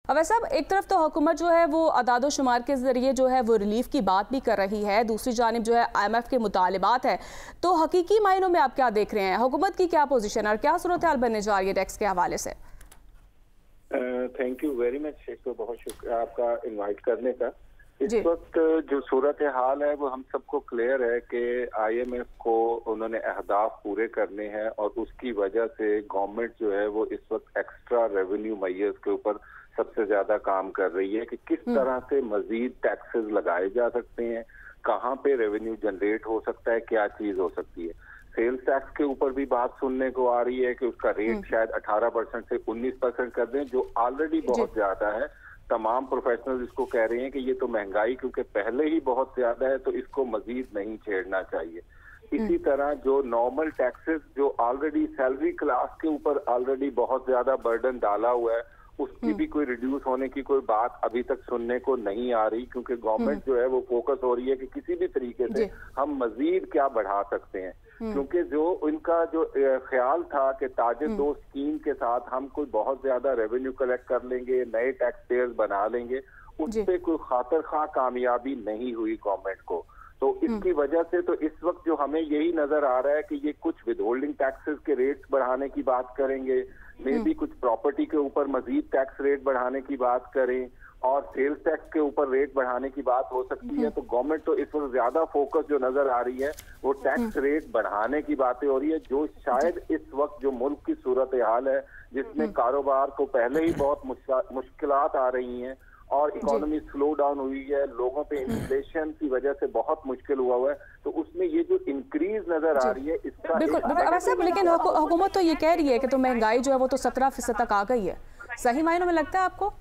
अवैध साहब, एक तरफ तो हुकूमत जो है वो अदाद-ओ-शुमार के जरिए जो है वो रिलीफ की बात भी कर रही है, दूसरी जानिब जो है IMF के मुतालिबात है, तो हकीकी मायनों में आप क्या देख रहे हैं? हुकूमत की क्या पोजीशन है और क्या सूरत हाल बनने जा रही है टैक्स के हवाले से? Thank you very much Sheikh, तो बहुत शुक्रिया आपका इनवाइट करने का। इस वक्त जो सूरत हाल है वो हम सबको क्लियर है कि IMF को उन्होंने अहदाफ पूरे करने हैं और उसकी वजह से गवर्नमेंट जो है वो इस वक्त एक्स्ट्रा रेवेन्यू मैयर्स के ऊपर सबसे ज्यादा काम कर रही है कि किस तरह से मजीद टैक्सेस लगाए जा सकते हैं, कहाँ पे रेवेन्यू जनरेट हो सकता है, क्या चीज हो सकती है। सेल्स टैक्स के ऊपर भी बात सुनने को आ रही है कि उसका रेट शायद 18% से 19% कर दें, जो ऑलरेडी बहुत ज्यादा है। तमाम प्रोफेशनल्स इसको कह रहे हैं कि ये तो महंगाई क्योंकि पहले ही बहुत ज्यादा है तो इसको मजीद नहीं छेड़ना चाहिए। इसी तरह जो नॉर्मल टैक्सेस जो ऑलरेडी सैलरी क्लास के ऊपर ऑलरेडी बहुत ज्यादा बर्डन डाला हुआ है, उसकी भी कोई रिड्यूस होने की कोई बात अभी तक सुनने को नहीं आ रही, क्योंकि गवर्नमेंट जो है वो फोकस हो रही है कि किसी भी तरीके से हम मजीद क्या बढ़ा सकते हैं। क्योंकि जो उनका जो ख्याल था कि ताजिर दोस्त स्कीम के साथ हम कोई बहुत ज्यादा रेवेन्यू कलेक्ट कर लेंगे, नए टैक्स पेयर्स बना लेंगे, उस पर कोई खातिर खा कामयाबी नहीं हुई गवर्नमेंट को। तो इसकी वजह से तो इस वक्त जो हमें यही नजर आ रहा है कि ये कुछ विदहोल्डिंग टैक्सेस के रेट्स बढ़ाने की बात करेंगे, मे भी कुछ प्रॉपर्टी के ऊपर मजीद टैक्स रेट बढ़ाने की बात करें और सेल्स टैक्स के ऊपर रेट बढ़ाने की बात हो सकती है। तो गवर्नमेंट तो इस वक्त ज्यादा फोकस जो नजर आ रही है वो टैक्स रेट बढ़ाने की बातें हो रही है, जो शायद इस वक्त जो मुल्क की सूरत हाल है जिसमें कारोबार को पहले ही बहुत मुश्किलात आ रही हैं और इकोनॉमी स्लो डाउन हुई है, लोगों पे इन्फ्लेशन की वजह से बहुत मुश्किल हुआ है, तो उसमें ये जो इंक्रीज नजर आ रही है इसका बिल्कुल। लेकिन हुकूमत तो ये कह रही है कि तो महंगाई जो है वो तो 17% तक आ गई है। सही मायनों में लगता है आपको?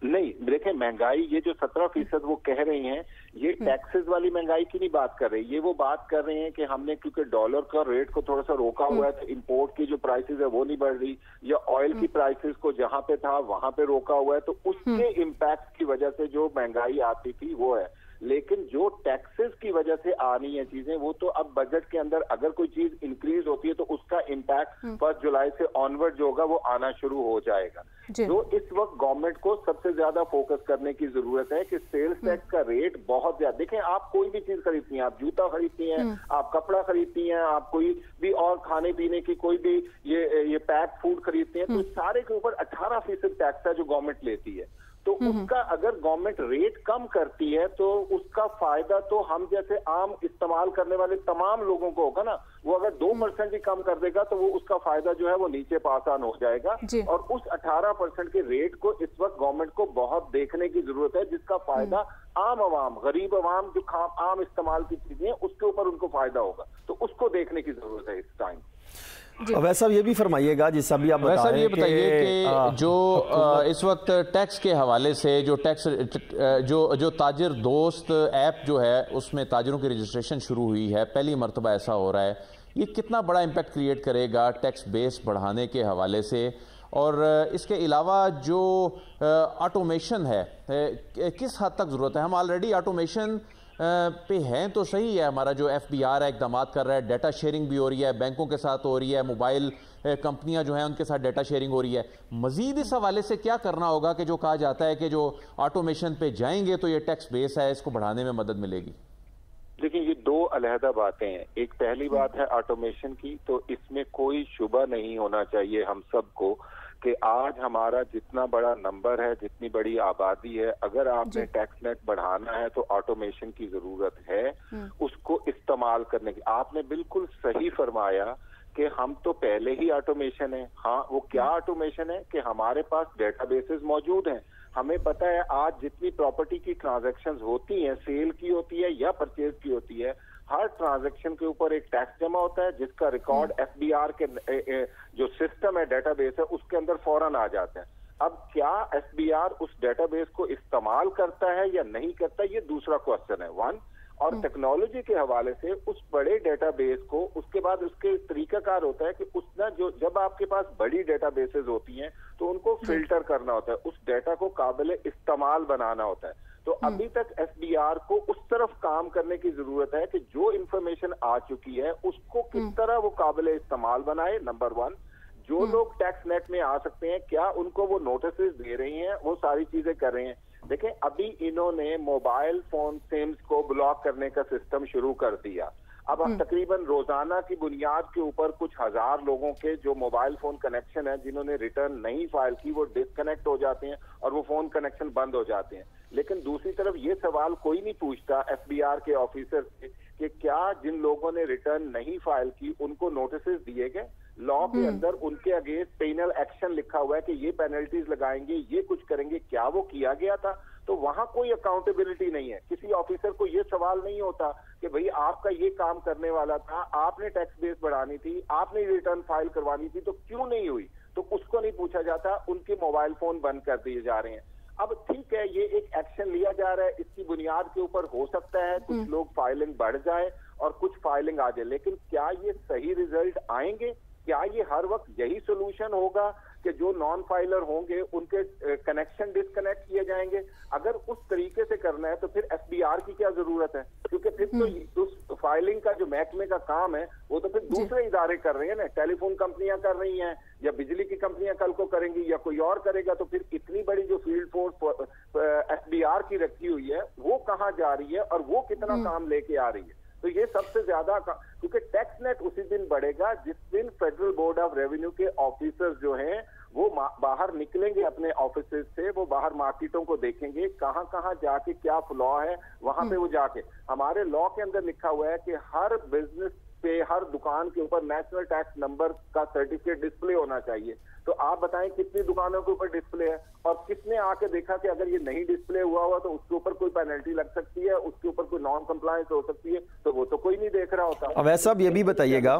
नहीं, देखें महंगाई ये जो 17% वो कह रही हैं, ये टैक्सेस वाली महंगाई की नहीं बात कर रही, ये वो बात कर रहे हैं कि हमने क्योंकि डॉलर का रेट को थोड़ा सा रोका हुआ है तो इंपोर्ट की जो प्राइसेस है वो नहीं बढ़ रही, या ऑयल की प्राइसेस को जहां पे था वहां पे रोका हुआ है, तो उसके इम्पैक्ट की वजह से जो महंगाई आती थी वो है। लेकिन जो टैक्सेस की वजह से आनी है चीजें, वो तो अब बजट के अंदर अगर कोई चीज इंक्रीज होती है तो उसका इम्पैक्ट 1 जुलाई से ऑनवर्ड जो होगा वो आना शुरू हो जाएगा। जो इस वक्त गवर्नमेंट को सबसे ज्यादा फोकस करने की जरूरत है कि सेल्स टैक्स का रेट बहुत ज्यादा, देखें आप कोई भी चीज खरीदती हैं, आप जूता खरीदती हैं, आप कपड़ा खरीदती हैं, आप कोई भी और खाने पीने की कोई भी ये पैक फूड खरीदते हैं, तो सारे के ऊपर 18% टैक्स है जो गवर्नमेंट लेती है। तो उसका अगर गवर्नमेंट रेट कम करती है तो उसका फायदा तो हम जैसे आम इस्तेमाल करने वाले तमाम लोगों को होगा ना। वो अगर 2% भी कम कर देगा तो वो उसका फायदा जो है वो नीचे पास ऑन हो जाएगा। और उस 18% के रेट को इस वक्त गवर्नमेंट को बहुत देखने की जरूरत है, जिसका फायदा आम आवाम, गरीब आवाम जो आम इस्तेमाल की चीजें हैं उसके ऊपर उनको फायदा होगा, तो उसको देखने की जरूरत है इस टाइम। वैसा ये भी फरमाइएगा जिस अभी आप वैसा ये बताइए कि जो इस वक्त टैक्स के हवाले से जो टैक्स जो ताजिर दोस्त ऐप जो है उसमें ताजिरों की रजिस्ट्रेशन शुरू हुई है, पहली मरतबा ऐसा हो रहा है, ये कितना बड़ा इम्पैक्ट क्रिएट करेगा टैक्स बेस बढ़ाने के हवाले से? और इसके अलावा जो ऑटोमेशन है किस हद तक ज़रूरत है? हम ऑलरेडी ऑटोमेशन पे हैं तो सही है, हमारा जो FBR है इकदाम कर रहा है, डाटा शेयरिंग भी हो रही है, बैंकों के साथ हो रही है, मोबाइल कंपनियां जो हैं उनके साथ डाटा शेयरिंग हो रही है। मजीद इस हवाले से क्या करना होगा कि जो कहा जाता है कि जो ऑटोमेशन पे जाएंगे तो ये टैक्स बेस है इसको बढ़ाने में मदद मिलेगी? लेकिन ये दो अलहदा बातें हैं। एक पहली बात है ऑटोमेशन की, तो इसमें कोई शुबा नहीं होना चाहिए हम सबको कि आज हमारा जितना बड़ा नंबर है, जितनी बड़ी आबादी है, अगर आपने टैक्स नेट बढ़ाना है तो ऑटोमेशन की जरूरत है, उसको इस्तेमाल करने की। आपने बिल्कुल सही फरमाया कि हम तो पहले ही ऑटोमेशन है। हाँ, वो क्या ऑटोमेशन है कि हमारे पास डेटाबेसेस मौजूद हैं। हमें पता है आज जितनी प्रॉपर्टी की ट्रांजैक्शंस होती हैं, सेल की होती है या परचेज की होती है, हर ट्रांजैक्शन के ऊपर एक टैक्स जमा होता है जिसका रिकॉर्ड FBR के जो सिस्टम है, डेटाबेस है, उसके अंदर फौरन आ जाता है। अब क्या FBR उस डेटाबेस को इस्तेमाल करता है या नहीं करता, ये दूसरा क्वेश्चन है। वन, और टेक्नोलॉजी के हवाले से उस बड़े डेटाबेस को उसके बाद उसके तरीकाकार होता है कि उसना जो जब आपके पास बड़ी डेटाबेसेस होती हैं तो उनको फिल्टर करना होता है, उस डेटा को काबिल इस्तेमाल बनाना होता है। तो अभी तक FBR को उस तरफ काम करने की जरूरत है कि जो इंफॉर्मेशन आ चुकी है उसको किस तरह वो काबिल इस्तेमाल बनाए, नंबर वन। जो लोग टैक्स नेट में आ सकते हैं, क्या उनको वो नोटिस दे रही हैं, वो सारी चीजें कर रहे हैं। देखें, अभी इन्होंने मोबाइल फोन सिम्स को ब्लॉक करने का सिस्टम शुरू कर दिया। अब हम तकरीबन रोजाना की बुनियाद के ऊपर कुछ हजार लोगों के जो मोबाइल फोन कनेक्शन है, जिन्होंने रिटर्न नहीं फाइल की, वो डिस्कनेक्ट हो जाते हैं और वो फोन कनेक्शन बंद हो जाते हैं। लेकिन दूसरी तरफ ये सवाल कोई नहीं पूछता एफबीआर के ऑफिसर से कि क्या जिन लोगों ने रिटर्न नहीं फाइल की उनको नोटिस दिए गए। लॉ के अंदर उनके अगेंस्ट पेनल एक्शन लिखा हुआ है कि ये पेनल्टीज लगाएंगे, ये कुछ करेंगे, क्या वो किया गया था? तो वहां कोई अकाउंटेबिलिटी नहीं है। किसी ऑफिसर को ये सवाल नहीं होता कि भाई आपका ये काम करने वाला था, आपने टैक्स बेस बढ़ानी थी, आपने रिटर्न फाइल करवानी थी, तो क्यों नहीं हुई? तो उसको नहीं पूछा जाता, उनके मोबाइल फोन बंद कर दिए जा रहे हैं। अब ठीक है, ये एक एक्शन लिया जा रहा है, इसकी बुनियाद के ऊपर हो सकता है कुछ लोग फाइलिंग बढ़ जाए और कुछ फाइलिंग आ जाए, लेकिन क्या ये सही रिजल्ट आएंगे? क्या ये हर वक्त यही सोल्यूशन होगा कि जो नॉन फाइलर होंगे उनके कनेक्शन डिस्कनेक्ट किए जाएंगे? अगर उस तरीके से करना है तो फिर एफबीआर की क्या जरूरत है? क्योंकि फिर तो उस फाइलिंग का जो महकमे का काम है वो तो फिर दूसरे इदारे कर रहे हैं ना, टेलीफोन कंपनियां कर रही हैं या बिजली की कंपनियां कल को करेंगी या कोई और करेगा। तो फिर इतनी बड़ी जो फील्ड फोर्स एफबीआर की रखी हुई है वो कहाँ जा रही है और वो कितना काम लेके आ रही है? तो ये सबसे ज्यादा, क्योंकि टैक्स नेट उसी दिन बढ़ेगा जिस दिन फेडरल बोर्ड ऑफ रेवेन्यू के ऑफिसर्स जो हैं वो बाहर निकलेंगे अपने ऑफिस से, वो बाहर मार्केटों को देखेंगे, कहां कहां जाके क्या फ्लॉ है, वहां पे वो जाके, हमारे लॉ के अंदर लिखा हुआ है कि हर बिजनेस पे, हर दुकान के ऊपर नेशनल टैक्स नंबर का सर्टिफिकेट डिस्प्ले होना चाहिए। तो आप बताएं कितनी दुकानों के ऊपर डिस्प्ले है और किसने आके देखा कि अगर ये नहीं डिस्प्ले हुआ तो उसके ऊपर कोई पेनल्टी लग सकती है, उसके ऊपर कोई नॉन कंप्लायंस हो सकती है? तो वो तो कोई नहीं देख रहा होता। अवैस साहब ये भी बताइएगा,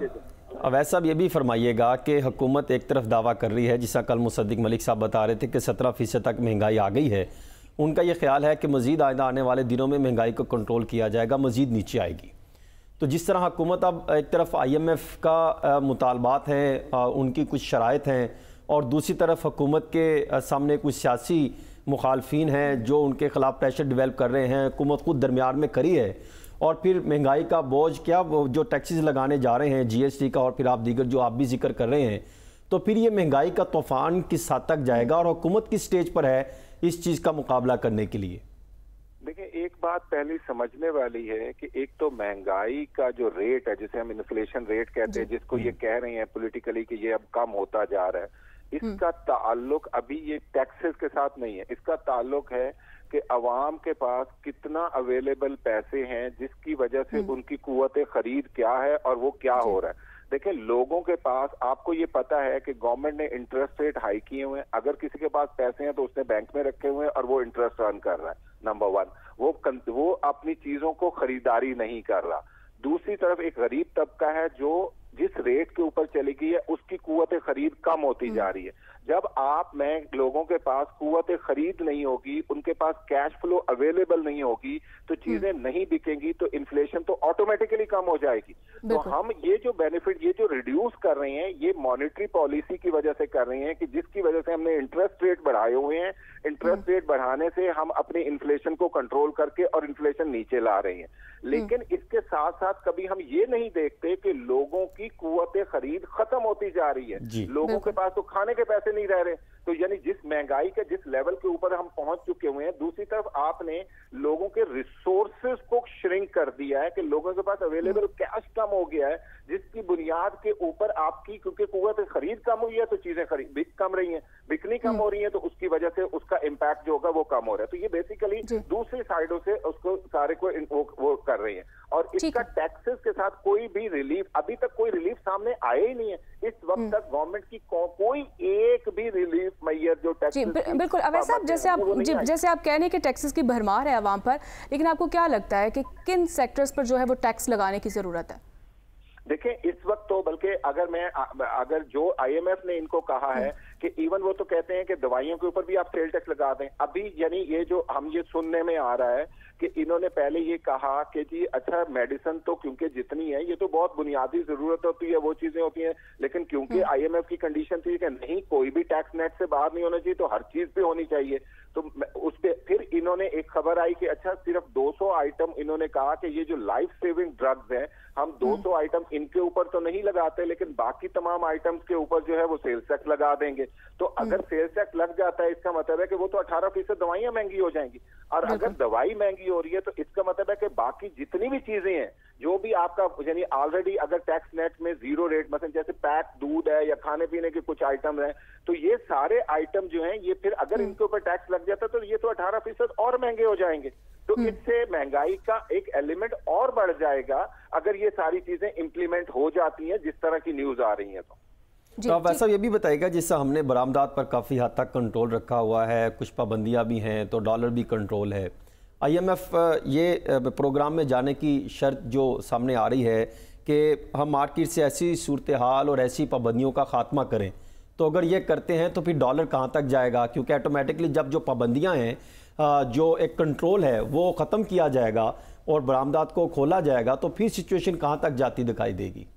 अवैस साहब ये भी फरमाइएगा कि हुकूमत एक तरफ दावा कर रही है, जिसका कल मुसद्दिक मलिक साहब बता रहे थे कि 17% तक महंगाई आ गई है। उनका ये ख्याल है कि मजीद आने वाले दिनों में महंगाई को कंट्रोल किया जाएगा, मजीद नीचे आएगी। तो जिस तरह हुकूमत अब एक तरफ IMF का मुतालबात हैं, उनकी कुछ शराइत हैं, और दूसरी तरफ हुकूमत के सामने कुछ सियासी मुखालफिन हैं जो उनके ख़िलाफ़ प्रेशर डेवलप कर रहे हैं, हुकूमत खुद दरमियान में खड़ी है, और फिर महंगाई का बोझ क्या वो जो टैक्सेस लगाने जा रहे हैं GST का, और फिर आप दीगर जो आप भी जिक्र कर रहे हैं, तो फिर ये महंगाई का तूफ़ान किस हद तक जाएगा और हुकूमत किस स्टेज पर है इस चीज़ का मुकाबला करने के लिए? देखिए, एक बात पहले समझने वाली है कि एक तो महंगाई का जो रेट है, जिसे हम इन्फ्लेशन रेट कहते हैं, जिसको ये कह रहे हैं पॉलिटिकली कि ये अब कम होता जा रहा है, इसका ताल्लुक अभी ये टैक्सेस के साथ नहीं है। इसका ताल्लुक है कि अवाम के पास कितना अवेलेबल पैसे हैं, जिसकी वजह से उनकी कुव्वत खरीद क्या है और वो क्या हो रहा है। देखिए, लोगों के पास, आपको ये पता है कि गवर्नमेंट ने इंटरेस्ट रेट हाई किए हुए हैं। अगर किसी के पास पैसे हैं तो उसने बैंक में रखे हुए हैं और वो इंटरेस्ट अर्न कर रहा है। नंबर वन, वो अपनी चीजों को खरीदारी नहीं कर रहा। दूसरी तरफ एक गरीब तबका है जो जिस रेट के ऊपर चली गई है उसकी कुव्वत खरीद कम होती जा रही है। जब मैं लोगों के पास कुव्वत खरीद नहीं होगी, उनके पास कैश फ्लो अवेलेबल नहीं होगी, तो चीजें नहीं बिकेंगी, तो इन्फ्लेशन तो ऑटोमेटिकली कम हो जाएगी। तो हम ये जो बेनिफिट, ये जो रिड्यूस कर रहे हैं, ये मॉनेटरी पॉलिसी की वजह से कर रहे हैं कि जिसकी वजह से हमने इंटरेस्ट रेट बढ़ाए हुए हैं। इंटरेस्ट रेट बढ़ाने से हम अपने इन्फ्लेशन को कंट्रोल करके और इन्फ्लेशन नीचे ला रहे हैं। लेकिन इसके साथ साथ कभी हम ये नहीं देखते कि लोगों की कुव्वत खरीद खत्म होती जा रही है। लोगों के पास तो खाने के पैसे नहीं रह रहे। तो यानी जिस महंगाई के जिस लेवल के ऊपर हम पहुंच चुके हुए हैं, दूसरी तरफ आपने लोगों के रिसोर्सेज को श्रिंक कर दिया है कि लोगों के पास अवेलेबल कैश कम हो गया है, जिसकी बुनियाद के ऊपर आपकी, क्योंकि कुव्वत खरीद कम हुई है तो चीजें बिक कम रही हैं, बिकनी कम हो रही है, तो उसकी वजह से उसका इम्पैक्ट जो होगा वो कम हो रहा है। तो ये बेसिकली दूसरी साइडों से उसको सारे को वो कर रही है। और इसका टैक्सेस के साथ कोई भी रिलीफ, अभी तक कोई रिलीफ सामने आया ही नहीं है। इस वक्त तक गवर्नमेंट की कोई एक भी रिलीफ मैयर जो टैक्सेस, बिल्कुल अवैस साहब, जैसे आप कह रहे हैं कि टैक्सेस की भरमार है आवाम पर, लेकिन आपको क्या लगता है कि किन सेक्टर्स पर जो है वो टैक्स लगाने की जरूरत है? देखिए, इस वक्त तो बल्कि अगर जो IMF ने इनको कहा है कि इवन वो तो कहते हैं कि दवाइयों के ऊपर भी आप सेल टैक्स लगा दें। अभी यानी ये जो हम ये सुनने में आ रहा है कि इन्होंने पहले ये कहा कि जी अच्छा मेडिसिन तो क्योंकि जितनी है ये तो बहुत बुनियादी जरूरत होती है, वो चीजें होती हैं, लेकिन क्योंकि आईएमएफ की कंडीशन थी कि नहीं कोई भी टैक्स नेट से बाहर नहीं होना चाहिए तो हर चीज पे होनी चाहिए, तो उस पे फिर इन्होंने एक खबर आई कि अच्छा सिर्फ 200 आइटम, इन्होंने कहा कि ये जो लाइफ सेविंग ड्रग्स हैं हम 200 आइटम इनके ऊपर तो नहीं लगाते, लेकिन बाकी तमाम आइटम्स के ऊपर जो है वो सेल्स टैक्स लगा देंगे। तो अगर सेल्स टैक्स लग जाता है इसका मतलब है कि वो तो 18% दवाइयां महंगी हो जाएंगी, और अगर दवाई महंगी हो रही है तो इसका मतलब है कि बाकी जितनी भी चीजें हैं जो भी आपका यानी ऑलरेडी अगर टैक्स नेट में जीरो रेट, मतलब जैसे पैक दूध है या खाने पीने के कुछ आइटम है, तो ये सारे आइटम जो हैं ये फिर अगर इनके ऊपर टैक्स लग जाता तो ये तो 18% और महंगे हो जाएंगे। तो इससे महंगाई का एक एलिमेंट और बढ़ जाएगा अगर ये सारी चीजें इंप्लीमेंट हो जाती हैं जिस तरह की न्यूज आ रही है। तो आप वैसा ये भी बताइएगा, जिससे हमने बरामदात पर काफ़ी हद तक कंट्रोल रखा हुआ है, कुछ पाबंदियां भी हैं, तो डॉलर भी कंट्रोल है। आईएमएफ ये प्रोग्राम में जाने की शर्त जो सामने आ रही है कि हम मार्केट से ऐसी सूरत हाल और ऐसी पाबंदियों का खात्मा करें, तो अगर ये करते हैं तो फिर डॉलर कहाँ तक जाएगा? क्योंकि ऑटोमेटिकली जब जो पाबंदियाँ हैं, जो एक कंट्रोल है वो ख़त्म किया जाएगा और बरामदात को खोला जाएगा, तो फिर सिचुएशन कहाँ तक जाती दिखाई देगी?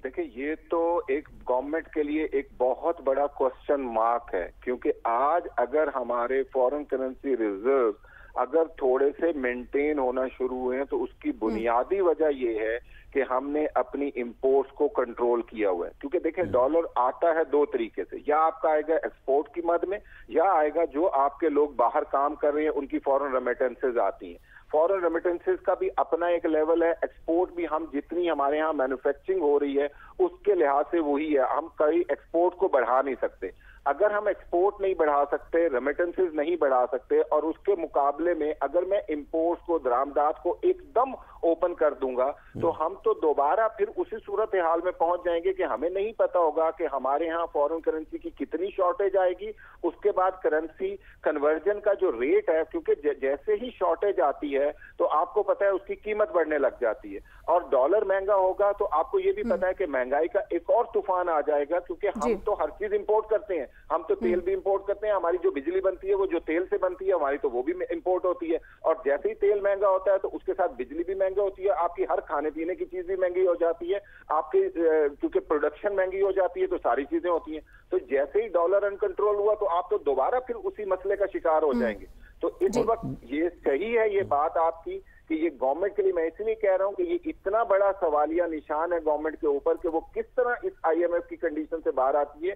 देखिए ये तो एक गवर्नमेंट के लिए एक बहुत बड़ा क्वेश्चन मार्क है, क्योंकि आज अगर हमारे फॉरेन करेंसी रिजर्व अगर थोड़े से मेंटेन होना शुरू हुए हैं तो उसकी बुनियादी वजह ये है कि हमने अपनी इंपोर्ट्स को कंट्रोल किया हुआ है। क्योंकि देखिए डॉलर आता है दो तरीके से, या आपका आएगा एक्सपोर्ट की मद में, या आएगा जो आपके लोग बाहर काम कर रहे हैं उनकी फॉरेन रेमिटेंसेज आती हैं। फॉरेन रेमिटेंसेज का भी अपना एक लेवल है, एक्सपोर्ट भी हम जितनी हमारे यहाँ मैन्युफैक्चरिंग हो रही है उसके लिहाज से वही है, हम कहीं एक्सपोर्ट को बढ़ा नहीं सकते। अगर हम एक्सपोर्ट नहीं बढ़ा सकते, रेमिटेंसेज नहीं बढ़ा सकते, और उसके मुकाबले में अगर मैं इंपोर्ट्स को, दरामदात को एकदम ओपन कर दूंगा तो हम तो दोबारा फिर उसी सूरत हाल में पहुंच जाएंगे कि हमें नहीं पता होगा कि हमारे यहाँ फॉरेन करेंसी की कितनी शॉर्टेज आएगी, उसके बाद करेंसी कन्वर्जन का जो रेट है, क्योंकि जैसे ही शॉर्टेज आती है तो आपको पता है उसकी कीमत बढ़ने लग जाती है, और डॉलर महंगा होगा तो आपको ये भी पता है कि महंगाई का एक और तूफान आ जाएगा, क्योंकि हम तो हर चीज इंपोर्ट करते हैं, हम तो तेल भी इंपोर्ट करते हैं, हमारी जो बिजली बनती है वो जो तेल से बनती है हमारी तो वो भी इंपोर्ट होती है, और जैसे ही तेल महंगा होता है तो उसके साथ बिजली भी महंगी होती है, आपकी हर खाने पीने की चीज भी महंगी हो जाती है, आपकी क्योंकि प्रोडक्शन महंगी हो जाती है तो सारी चीजें होती हैं। तो जैसे ही डॉलर अनकंट्रोल हुआ तो आप तो दोबारा फिर उसी मसले का शिकार हो जाएंगे। तो इस वक्त ये सही है ये बात आपकी कि ये गवर्नमेंट के लिए, मैं इसलिए कह रहा हूं कि ये इतना बड़ा सवालिया निशान है गवर्नमेंट के ऊपर कि वो किस तरह इस आईएमएफ की कंडीशन से बाहर आती है,